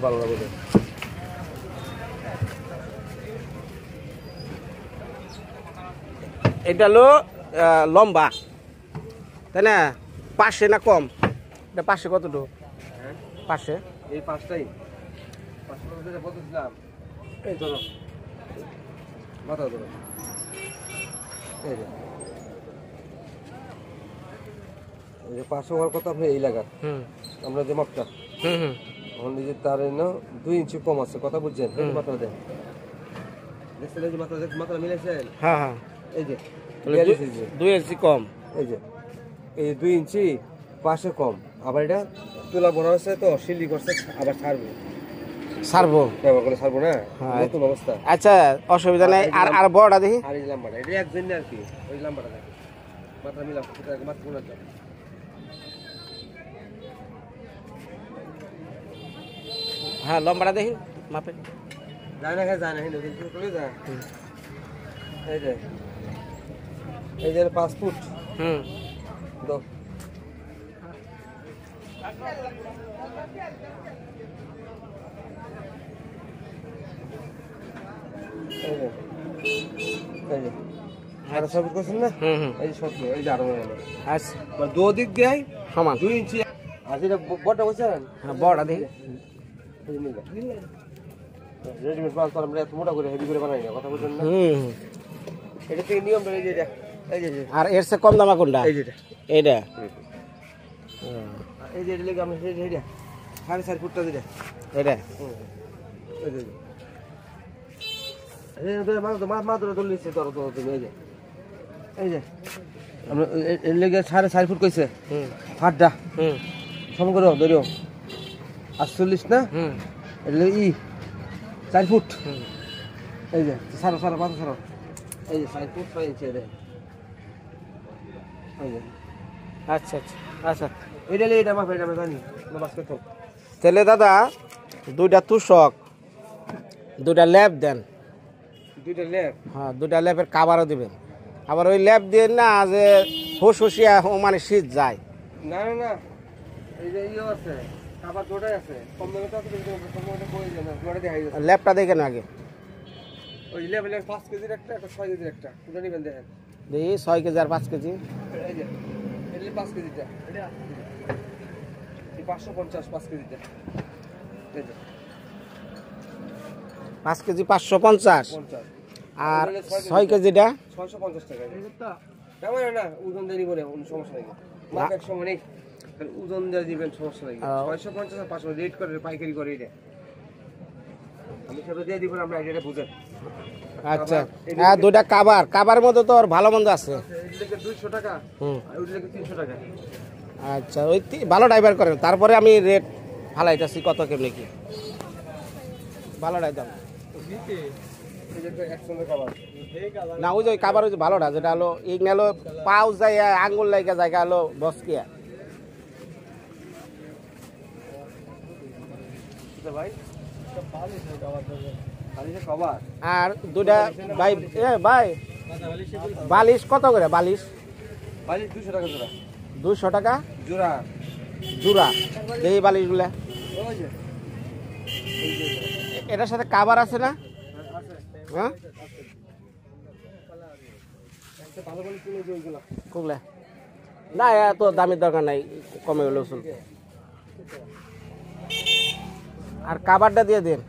ভালো লাগবে। এটা হলো লম্বা, তাই না? পাশে না কম? এটা পাশে কতটুকু? পাশে এই পাঁচটাই 500 বলতেছিলাম। এই ধরো মাথা ধরো, এই যে 500 হওয়ার কথা আপনি এই লাগা। আমরা যে মাপটা এখন নিজের তার 2 ইঞ্চি কম আছে, কথা বুঝছেন? এই যে মাথা দেন, দেখছেন? এই যে মাথা মাথা মিলাইছেন? হ্যাঁ হ্যাঁ, এই যে 2 ইঞ্চি কম, এই যে 2 ইঞ্চি পাশে কম। আবার এটা তুলা বড় হচ্ছে তো শিল্লি করছে, আবার ছাড়বো ব্যবহার করে ছাড়বো না, নতুন অবস্থা। আচ্ছা অসুবিধা নেই। আর বড়টা দেখি। আর এই লাম্বাটা এটা একজন আর কি, ওই লাম্বাটা দেখি মাথা মিলাও, মাথা কোনা দাও। হ্যাঁ লম্বাটা দেখি মাপে। যায় না যায় না, নতুন করে যায়। এই যে 5 ফুট দাও। আর সব করছেন না? এই যে সব এই যে আরো আচ্ছা দু দিক দিয়ে সমান 2 ইঞ্চি। আর যেটা বড়টা বলছেন? হ্যাঁ বড়টা দেখি। রেডিমেড মাল তো আমরা এত মোটা করে হেভি করে বানাই না, কথা বলছেন না? এটা থেকে নিয়মটা এই যে এই যে। আর এর চেয়ে কম দামা কোনটা? এই যে এইটা। এই যে এটা লেগে আমরা এই যে 4.5 ফুটটা দিটা এটা। এই যে এই যে মাত্র দলিছে তোর তো তুমি এই যে আমরা এর লেগে 4.5 ফুট কইছে। ফাটটা সম করে ধরিও 48 না? এর লেগে 4 ফুট। এই যে সারা মাথা সারা, এই যে 4 ফুট 6 ইঞ্চি এটা। এই যে আচ্ছা আচ্ছা আচ্ছা, এটা লে এটা মাপে, এটা আমরা জানি না বাস করতে। তাহলে দাদা 2টা তুষক, 2টা ল্যাব দেন। 2টা ল্যাব? হ্যাঁ 2টা ল্যাবের কাভারও দিবেন। আবার ওই ল্যাব দিয়ে না যে হুসহুসিয়া মানে শীত যায়। না না না, এই যে ইয়ে আছে কাভার, 2টাই আছে। কম দামে তো আছে, কম দামে কই যায় না, তোমারে দেখাই যাচ্ছে। ল্যাবটা দেখেন আগে। ওই ল্যাব 5 কেজির একটা 6 কেজির একটা, কোনটা নেবেন দেখেন। দেখি 6 কেজি আর 5 কেজি। এই যে এটা 5 কেজিটা, এটা এই 550 5 কেজিটা। এই যে 5 কেজি 550, আর 6 কেজিটা 650 টাকা। তেমন না ওজন দিয়ে নিবো না, কোনো সমস্যা নেই। মাপ এক সময় নেই, ওজন দিয়ে দিবেন, সমস্যা নেই। 650 আর 500 রেট করে পাইকারি করে এটা আমি সেটা দিয়ে দিব, আমরা এটা বুঝেন। আচ্ছা হ্যাঁ 2টা কাভার মধ্যে তো আর ভালো মন্দ আছে। এটাকে 200 টাকা আর ওইটাকে 300 টাকা। আচ্ছা ওই ভালো ড্রাইভার করেন, তারপরে আমি রেট ফালাইতেছি কত কেমনি কি ভালো দাম। না ওই যে ওই কাভার, ওই যে ভালোটা যেটা হলো এই গেলো পাউ যায় আঙ্গুল লাইকা জায়গা হলো বসকিয়া ভাই। আর 2টা ভাই ভাই বালিশ কত করে? বালিশ 200 টাকা জোড়া। 200 টাকা জোড়া জোড়া। এই বালিশগুলা এটার সাথে কাভার আছে না? হ্যাঁ কোগলা না, এত দামের দরকার নাই, কমে গেল চল। আর কাভারটা দিয়ে দেন।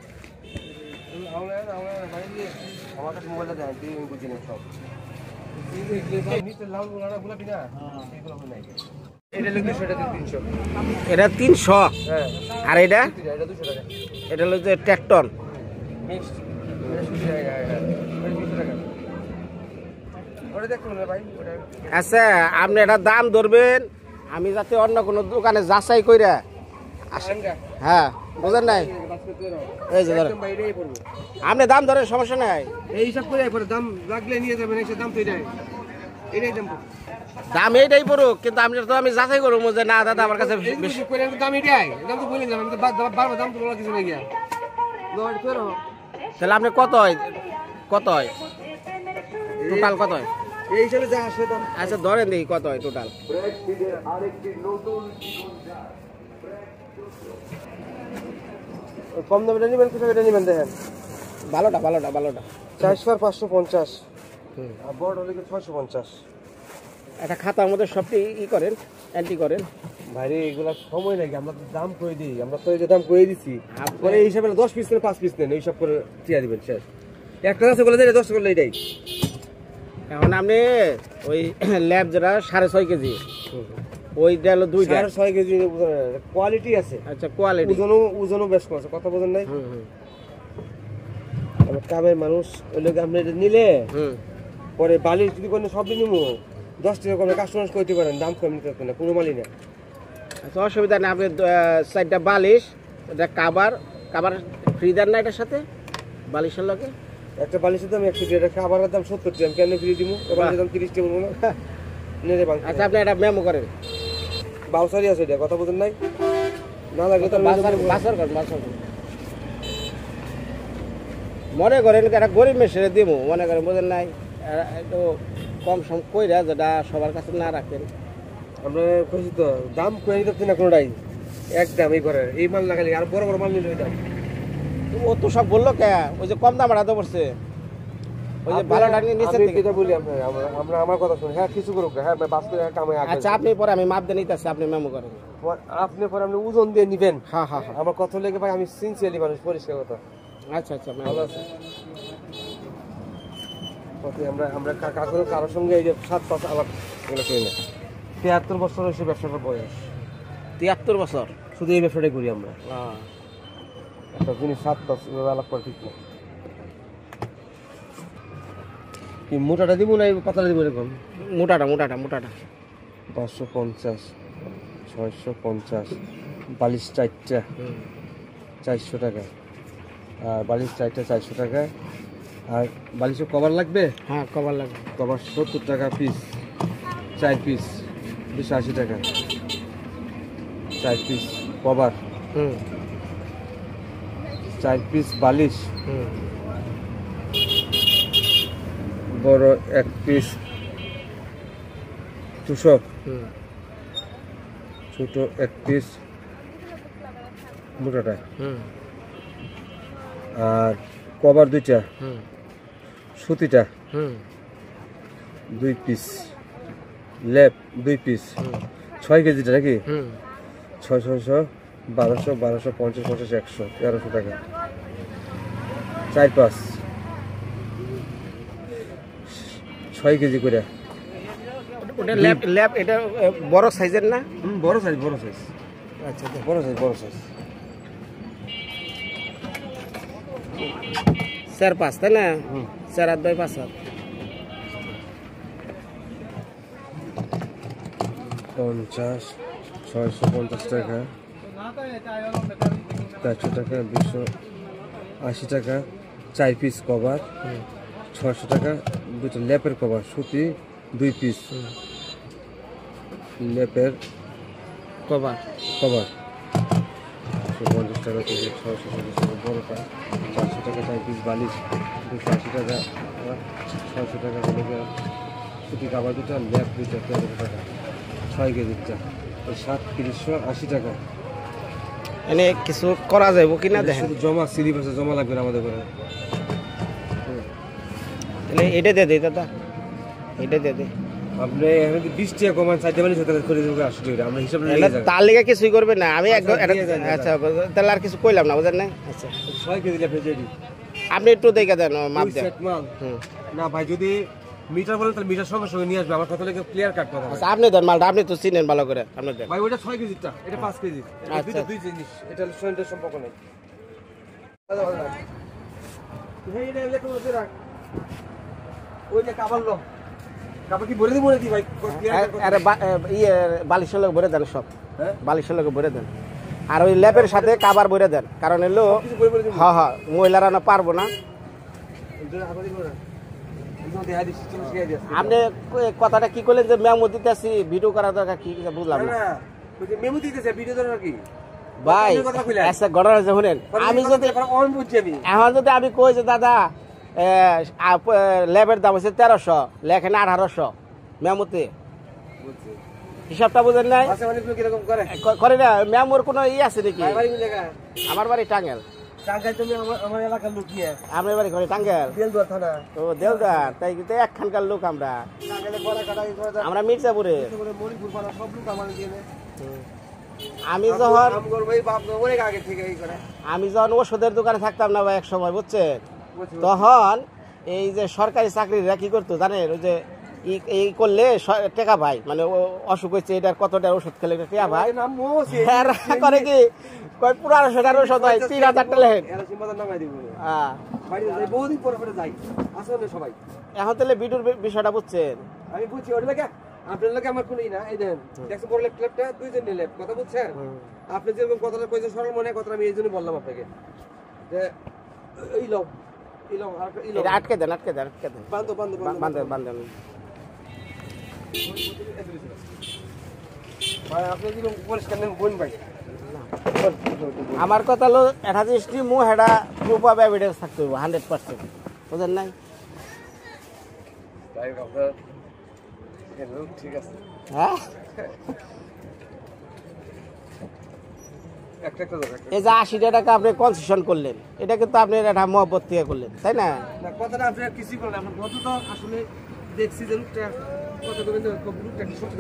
আমার কাছে মোবাইলটা দেন, আমি বুঝি না সব। এটা 300 হ্যাঁ, আর এটা এটা 200 টাকা। এটা হলো যে ট্র্যাক্টর। আচ্ছা আপনি এটা দাম ধরবেন, আমি যাতে অন্য কোনো দোকানে যাচাই কইরা। হ্যাঁ বুঝেন নাই? এই যে ধরেন আপনি দাম ধরেন, সমস্যা নাই। এই হিসাব করে দাম লাগলে নিয়ে যাবেন, এই দাম তো এটাই দাম। দাম এইটাই পড়ুক, কিন্তু আমি যাচাই করবো যে না দাদা আমার কাছে দাম এটাই, দাম তো বলে যাবেন, বারবার দাম তো বলা কিছু নেই। তাহলে আপনি কত হয় টোটাল কত হয় এই হিসাবে যা আসবে দাম? আচ্ছা ধরেন দেখি কত হয় টোটাল। কম দামে নেবেন, কিছু এটা নেবেন দেখেন। ভালোটা 400 আর 550, আর বড় হলে 650। একটা খাতার মধ্যে সবটি করেন, এন্ট্রি করেন। ভাইরে এগুলা সময় লাগে, আমরা তো দাম করে দিই, আমরা তো এই যে দাম করে দিছি, পরে এই হিসাবে 10 পিস নেন 5 পিস নেন, এইসব করে টিয়া দিবেন শেষ। একটা আছে বলে দিলে 10 করলে এটাই। এখন আপনি ওই ল্যাব যেটা 6.5 কেজি, ওইটা হলো 2টা 6.5 কেজি কোয়ালিটি আছে। আচ্ছা, কোয়ালিটি ওজনও বেশ কম আছে, কথা বোঝেন নাই? আমরা কামের মানুষ, ওই লোক আপনি এটা নিলে পরে বালিশ যদি কোনো সব নিমু 10 টাকা কমে কাস্টমার করতে পারেন, দাম কম নিতে পারবেন না, কোনো মালই না। আচ্ছা, অসুবিধা নেই। আপনি 4টা বালিশ, এটা কাবার ফ্রি দেন না এটার সাথে বালিশের লগে? একটা বালিশের দাম 100 টাকা, খাবারের দাম 70 টাকা, আমি কেন ফ্রি দিব? বালিশের দাম 30 টাকা বলবো না? নেরে বাং। আচ্ছা, আপনি এটা মেমো করেন। বাউসারি আছে এটা, কথা বোঝেন নাই? না লাগলে তো বাসর করেন। মনে করেন একটা গরিব মেশিনে দিব, মনে করেন, বোঝেন নাই, একটু কম সম কইরা যেটা সবার কাছে না রাখেন। আমরা কইছি তো দাম কই দিতে না কোনটাই, একদম এই ঘরের এই মাল লাগালি আর বড় বড় মাল নিলে ওই দাম। ও তো সব বললো কে, ওই যে কম দাম আড়াতে পড়ছে, ওই যে ভালোটা নিয়ে নিচে থেকে। এটা বলি আমরা আমার কথা শুনুন। হ্যাঁ, কিছু করুক, হ্যাঁ বাস করে কামে আগে। আচ্ছা, আপনি পরে আমি মাপ দিয়ে নিতেছি, আপনি মেমো করেন। আপনি পরে আপনি ওজন দিয়ে নিবেন। হ্যাঁ, আমার কথা লেগে ভাই, আমি সিনসিয়ারলি মানুষ, পরিষ্কার কথা। আচ্ছা, ভালো আছে। আমরা কারোর সঙ্গে এই যে 7-5 আলাপ এগুলো করি না। 73 বছর হয়েছে ব্যবসাটার বয়স। 73 বছর শুধু এই ব্যবসাটাই করি আমরা। একটা জিনিস 7-5 আলাপ করে ঠিক না। কি মোটাটা দিব না পাতলা দিব? এরকম মোটাটা 550, 650, বালিশ 4টা 400 টাকা, আর বালিশ 4টা 400 টাকা। আর বালিশের কভার লাগবে? হ্যাঁ, কভার লাগবে। কভার 70 টাকা পিস, 4 পিস 280 টাকা, 4 পিস কভার, 4 পিস বালিশ, বড় 1 পিস তুষক, ছোট 1 পিস মোটাটা, আর কভার 2টা, সুতিটা 2 পিস, লেপ 2 পিস, 6 কেজিটা নাকি? 600, 1200, 1250, 50, 100, 1300 টাকা, 4-5 6 কেজি করে। ওটা ল্যাব এটা বড় সাইজের না? বড় সাইজ। আচ্ছা, বড় সাইজ 4-5, তাই না? 4 বাই 5 50, 650 টাকা, 400 টাকা, 280 টাকা, 4 পিস কভার, 600 টাকা, 2টা লেপের কভার, সুতি 2 পিস, লেপের কভার 150 টাকা থেকে 650 টাকা বড়টা, 400 টাকা 4 পিস বালিশ, 280 টাকা, 600 টাকা হলে সুতি কাবার 2টা, লেপ 2টা, 1300 টাকা, 6 কেজিটা, ওই 3780 টাকা। এনে কিছু করা যাবে কিনা দেখেন। শুধু জমা সিলিবাসে জমা লাগবে না আমাদের ঘরে। তাহলে এটা দিয়ে দিই দাদা, এটা দিয়ে দিই। আপনি এখানে 20 টাকা কমান 4টা বালিশ করে দেবো 80 টাকা, আমরা হিসাব নিয়ে যাই। তার লিগে কিছুই করবে না, আমি একদম। আচ্ছা, তাহলে আর কিছু কইলাম না, বুঝেন না? আচ্ছা, 6 কেজি লেপে রেডি। আপনি একটু দেখে দেন, মাপ দেন। না ভাই, যদি মিটার বলেন তাহলে মিটার সঙ্গে সঙ্গে নিয়ে আসবে, আমার কথা লেগে ক্লিয়ার কাট কথা। আচ্ছা, আপনি দেন মালটা, আপনি তো চিনেন ভালো করে, আপনি দেন। ভাই ওইটা 6 কেজিটা, এটা 5 কেজি, আচ্ছা, দুই জিনিস, এটা সন্ধ্যের সম্পর্ক নেই। ওইটা কাবারলো কাবা কি ভরে দিব নাকি ভাই? আরে বালিশের লোক ভরে দেন সব, বালিশের লোক ভরে দেন, আর ওই ল্যাপের সাথে কাবার ভরে দেন, কারণ এলো হ্যাঁ মহিলারা না পারবো না। আপনি কথাটা কি করলেন যে মেমো দিতেছি, ভিডিও করা দরকার, কি বুঝলাম না মেমো দিতেছে, ভিডিও দরকার কি ভাই? আচ্ছা, ঘটনা শুনেন, আমি যদি এখন যদি আমি কই যে দাদা ল্যাবের দাম হচ্ছে 1300, লেখেন 1800 মেমোতে, হিসাবটা বুঝেন নাই? করে না মেমোর কোনো ই আছে নাকি? আমার বাড়ি টাঙ্গাইল। টাঙ্গাইল তুমি আমার এলাকার লোক নিয়ে আপনার বাড়ি ঘরে টাঙ্গাইল দেলদুয়ার থানা ও দেওদার তাই কিন্তু একখানকার লোক আমরা টাঙ্গাইলে গলা কাটা আমরা মির্জাপুরে মণিপুর পাড়া সব লোক আমার দিয়ে আমি যখন অনেক আগে থেকে এই করে আমি যখন ওষুধের দোকানে থাকতাম না ভাই এক সময় বুঝছেন তখন এই যে সরকারি চাকরিরা কি করতো জানেন ওই যে এই করলে টেকা ভাই মানে অসুখ হয়েছে এটার কতটা ওষুধ খেলে টেকা ভাই করে কি কয় 1500 টাকার ওষুধ হয় 3000 লেখেন এখন তাহলে বিডুর বিষয়টা বুঝছেন আমি বুঝছি ওটা লাগে আপনার লোকে আমার কোনই না এই দেন দেখছেন বড় ল্যাপটপটা দুইজন নিলে কথা বুঝছেন আপনি যেরকম কথাটা কইছেন সরল মনে কথা আমি এই জন্য বললাম আপনাকে যে এই লোক আর এই লোক আটকে দেন বান্ধব ভাই আপনি কি পরিষ্কার নেন কোন ভাই আমার কথা হলো এটা যে মু হেডা প্রুফ অফ এভিডেন্স থাকতে হবে 100% বুঝেন নাই তাই আপনার ঠিক আছে হ্যাঁ একটা এই যে 80 টাকা আপনি কনসেশন করলেন এটা কিন্তু আপনি এটা মহব্বত থেকে করলেন তাই না কথাটা আপনি কিছু করলেন আপনার কত তো আসলে দেখছি যে রূপটা কত করবেন রূপটা কি সত্যি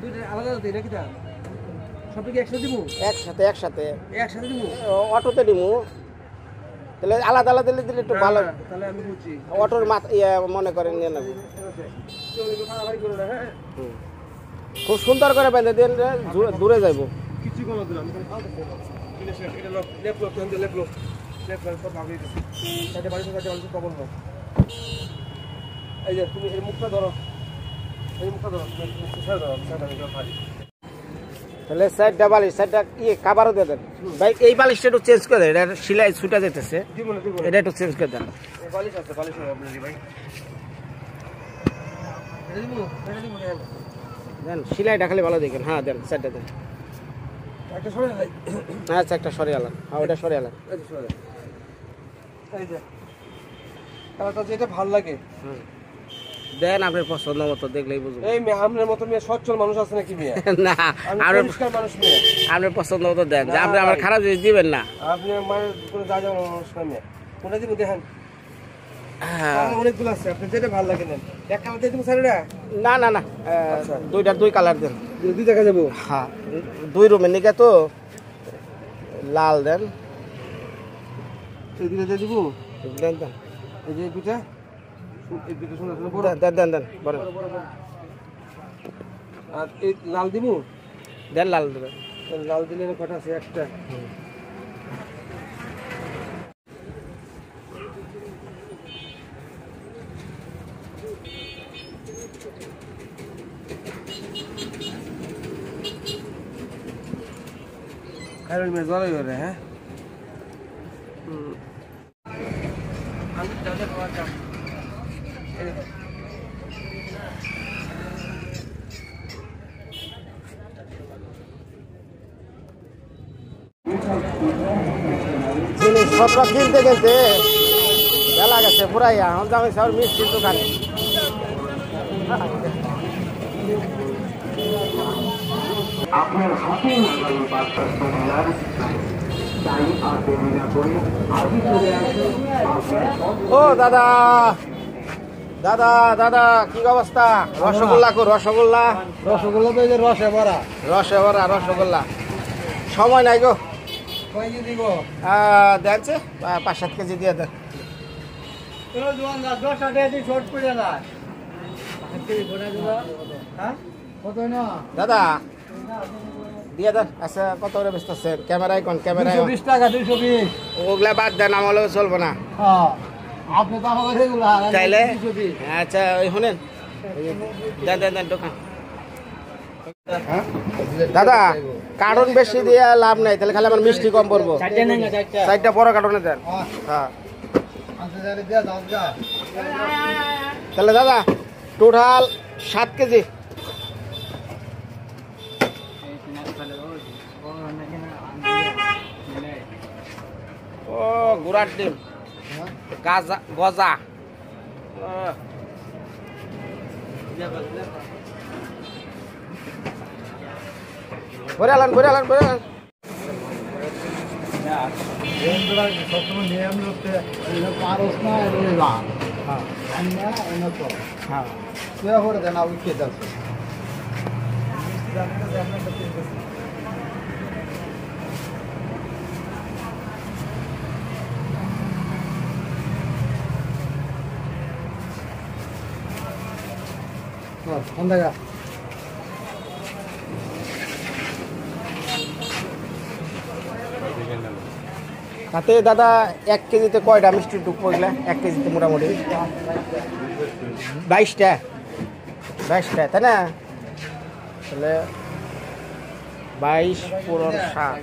দুইটা আলাদা আলাদা নাকি তা সবকে একসাথে দিব একসাথে দিব অটোতে দিব তাহলে আলাদা আলাদা দিলে একটু ভালো তাহলে আমি বুঝছি অটোর মনে করেন নিয়ে নেব খুব সুন্দর করে বেঁধে দিন দূরে যাইব কিছু কোনো দূর আমি এই যে তুমি এই মুখটা ধরো তাহলে সাইডটা বালিশ সাইডটা কাবারও দিয়ে দেন ভাই এই বালিশটা একটু চেঞ্জ করে দেন এটা সিলাই ছুটা যেতেছে এটা একটু চেঞ্জ করে দেন বালিশ আছে বালিশ ভাই দেন সিলাইটা খালি ভালো দেখেন হ্যাঁ দেন সাইডটা দেন আচ্ছা একটা সরে আলাম হ্যাঁ ওটা সরে আলাম যেটা ভালো লাগে দেন আপনার পছন্দ মতো দেখলেই বুঝবো এই আপনার মতো মেয়ে সচ্ছল মানুষ আছে নাকি মেয়ে না আপনার পছন্দ মতো দেন যে আপনি আমার খারাপ জিনিস দিবেন না আপনি আমার কোনো যা যাওয়ার মানুষ না মেয়ে কোনটা দিব দেখেন অনেকগুলো আছে আপনি যেটা ভালো লাগে নেন এক কালার দিয়ে দিব স্যারেরা না দুই কালার দেন দুই দেখা যাবো হ্যাঁ 2 রুমের নিকে তো লাল দেন এই দুইটা দিয়ে দিব দেন এই যে দুইটা দেন বড় আর এই লাল দিব দেন লাল দেবেন লাল দিলে কটা আছে একটা কারণ মেয়ে জড়াই করে হ্যাঁ জিনিসপত্র কিনতে বেলা গেছে পুরাইয়া এখন যাবে সব মিষ্টির দোকানে আপনার হাতে ও দাদা কি অবস্থা রসগোল্লা রসগোল্লা তো এই যে রসে ভরা রসগোল্লা সময় নাই গো কয় কি দিব দেখছে 5-7 কেজি দিয়ে দেন দাদা দিয়ে দেন আচ্ছা কত করে ব্যস্ত আছেন ক্যামেরায় কোন ক্যামেরায় 220 টাকা 220 ওগুলা বাদ দেন আমলেও চলবো না আপনি তো আমাকে রেগুলা চাইলে আচ্ছা ওই শুনেন দেন দোকান দাদা কার্টন বেশি দিয়ে লাভ নাই তাহলে খালি আমার মিষ্টি কম পড়বো 4টা বড় কার্টনে দেন হ্যাঁ তাহলে দাদা টোটাল 7 কেজি ও গুড়ার ডিম গজা ভরে আলান সবসময় নিয়ম করতে পারস না হ্যাঁ এনে তো হ্যাঁ তুই করে দেন আমি কে যাচ্ছে কোন জায়গা তাতে দাদা 1 কেজিতে কয়টা মিষ্টি ঢুকবো এগুলা 1 কেজিতে মোটামুটি 22টা তাই না তাহলে 22 পুরো 7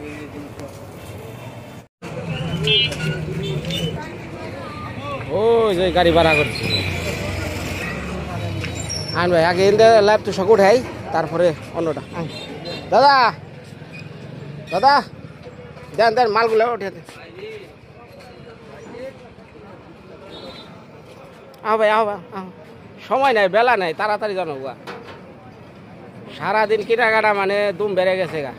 ওই যে গাড়ি ভাড়া করছি আন ভাই আগে লাইভ তো সব উঠাই তারপরে অন্যটা দাদা দাদা দেন মালগুলো উঠে দেন ভাই সময় নাই বেলা নাই তাড়াতাড়ি জানাবো সারাদিন কেনাকাটা মানে দুম বেড়ে গেছে গা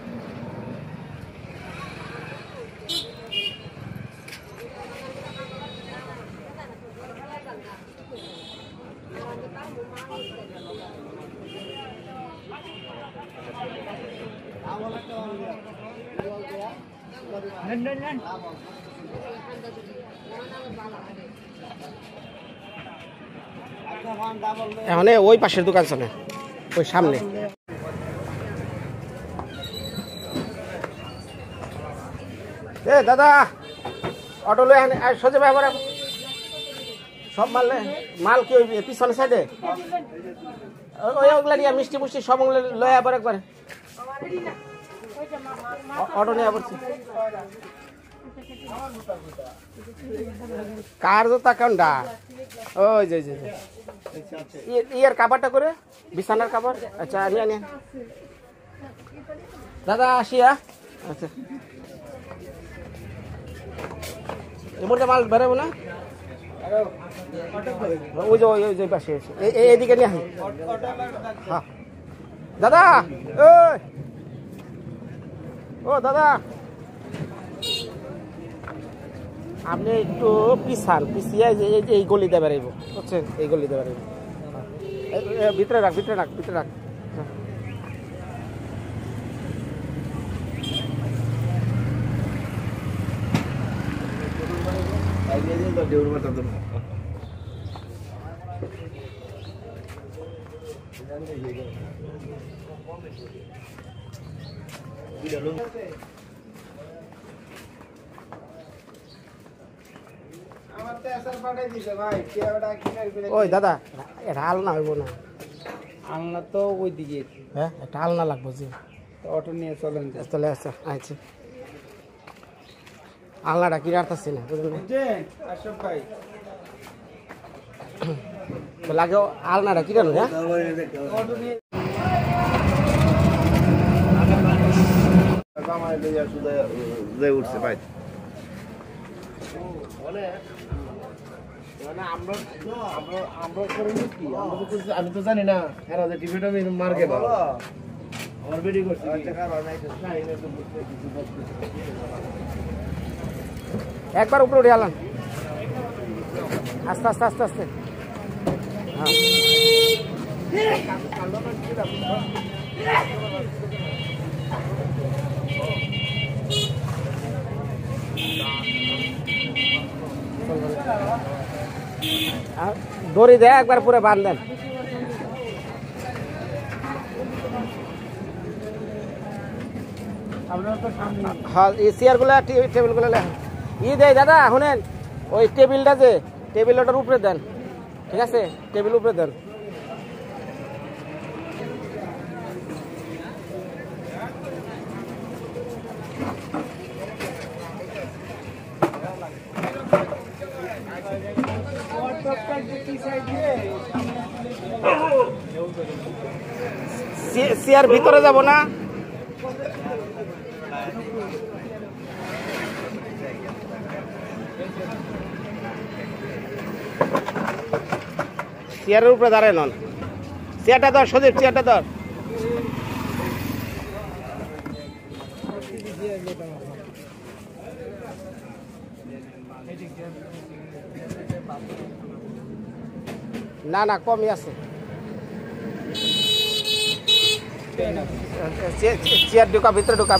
এখন ওই পাশের দোকান চলে ওই সামনে এ দাদা অটো লই সোজা ব্যাপার সব মাল কি ওই পিছনের সাইডে ওই ওগুলা নিয়ে মিষ্টি মুষ্টি সব লয় আবার একবার অটো নিয়ে পড়ছি কার জোতা কোনটা ওই যে ইয়ার কাবারটা করে বিছানার কাবার আচ্ছা আনি দাদা আসিয়া আচ্ছা এর মধ্যে মাল বেরোবো না ওই যে পাশে এইদিকে নিয়ে আসি হ্যাঁ দাদা ও দাদা আপনি একটু পিছিয়ে এই গলিতে বেরাইব বুঝছেন এই গলিতে বেরাইব ভিতরে রাখ ওই দাদা এটা আলনা হইব না আলনা তো ওই দিকে হ্যাঁ এটা আলনা লাগবো যে অটো নিয়ে চলেন চলে আসছে আচ্ছা আলনাটা কি রাখতেছি না বুঝলেন আশরাফ ভাই লাগে আলনাটা কি রাখবো হ্যাঁ অটো নিয়ে উঠছে ভাই আমি তো জানি না টিভিটা মার্কে ভালো আমার বেডি করছি একবার উপরে উঠে আলাম আস্তে আস্তে আস্তে আস্তে দড়ি দেয় একবার পুরো বাঁধলেন হ্যাঁ এই চেয়ারগুলো টেবিলগুলো দেয় দাদা শুনেন ওই টেবিলটা যে টেবিল ওটার উপরে দেন ঠিক আছে টেবিল উপরে দেন চেয়ার ভিতরে যাব না চেয়ারের উপরে দাঁড়ায় নন চেয়ারটা ধর সদীপ চেয়ারটা ধর না না কমই আছে চেয়ার ঢোকা ভিতরে ঢোকা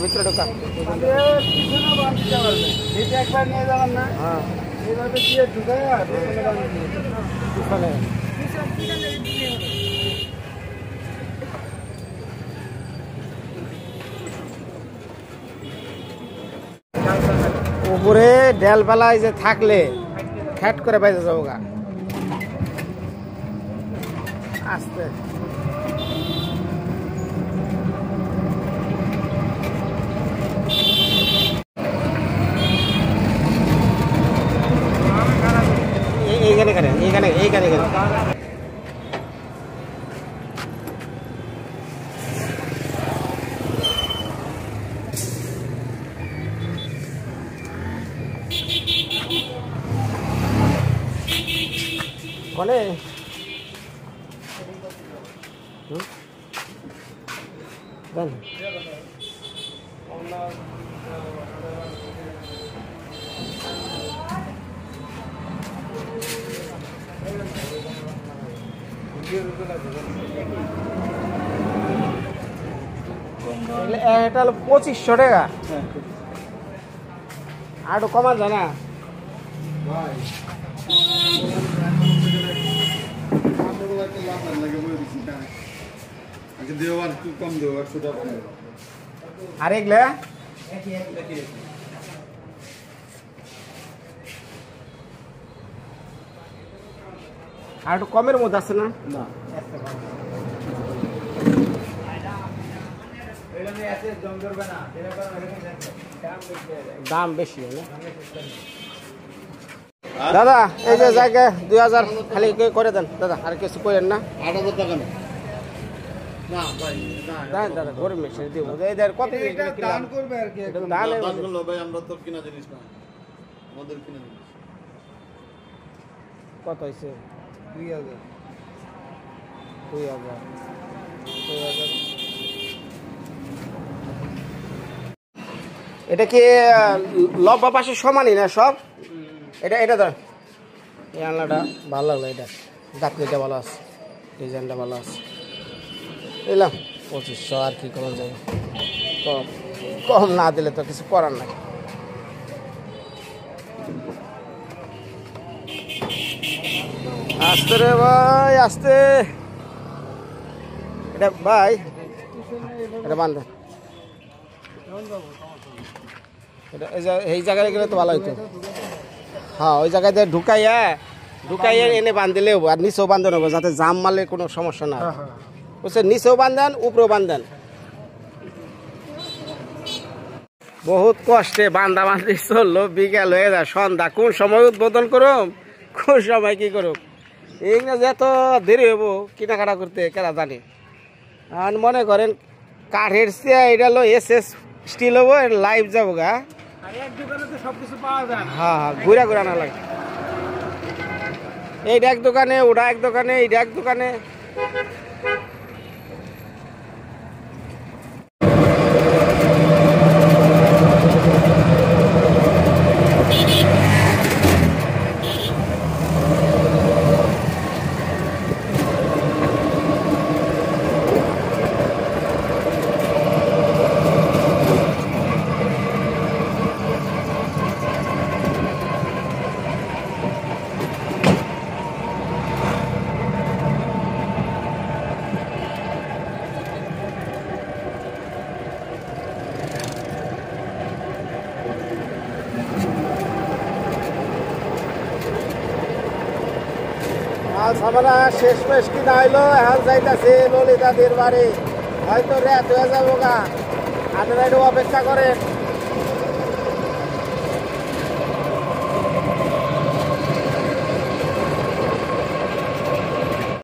একবার নিয়ে যাবেন না হ্যাঁ এইভাবে দিয়ে ঢুকায় উপরে ডেলবেলায় যে থাকলে খ্যাট করে বাইরে যাবো গা আস্তে এইখানে কনে এটা হলো 2500 টাকা আর একটু কমা যায় না আর এগুলা আর একটু কমের মধ্যে আছে না দাম বেশি দাদা এই যে জায়গায় 2000 খালি করে দেন দাদা আর কিছু করেন না 8000 টাকা না দাদা গরিব মেশিন দিব এদের কত দান করবে আর কি দান ভাই আমরা তো কিনা জিনিস না আমাদের কিনা জিনিস কত হইছে 2000 এটা কি লম্বা পাশে সমানই না সব এটা ধর এই আলনাটা ভালো লাগলো এটা গাতলিটা ভালো আছে ডিজাইনটা ভালো আছে এলাম 2500 আর কি করা যাবে কম না দিলে তো কিছু করার নাই আস্তে রে ভাই আস্তে এটা ভাই এটা বান্ধ এটা এই জায়গায় গেলে তো ভালো হইতো হ্যাঁ ওই জায়গায় ঢুকাইয়া এনে বাঁধলে আর নিচেও বান্ধন হবো যাতে জাম মারলে কোনো সমস্যা না বুঝছে নিচেও বান্ধেন উপরেও বান্ধেন বহুত কষ্টে বান্ধা বান্ধি চললো বিকেল হয়ে যায় সন্ধ্যা কোন সময় উদ্বোধন করুম কোন সময় কি করুম ইংরেজি এত দেরি হবো কেনাকাটা করতে কেনা জানি আর মনে করেন কাঠের চেয়ার এটা হলো SS স্টিল হবো লাইভ যাবো গা হ্যাঁ ঘুরা ঘুরা না লাগে এইটা এক দোকানে ওটা এক দোকানে এইটা এক দোকানে আমরা শেষ পেশ কিনা হইলো এখন যাইতেছে ললিতাদের বাড়ি হয়তো রাত হয়ে যাবো গা আপনারা একটু অপেক্ষা করেন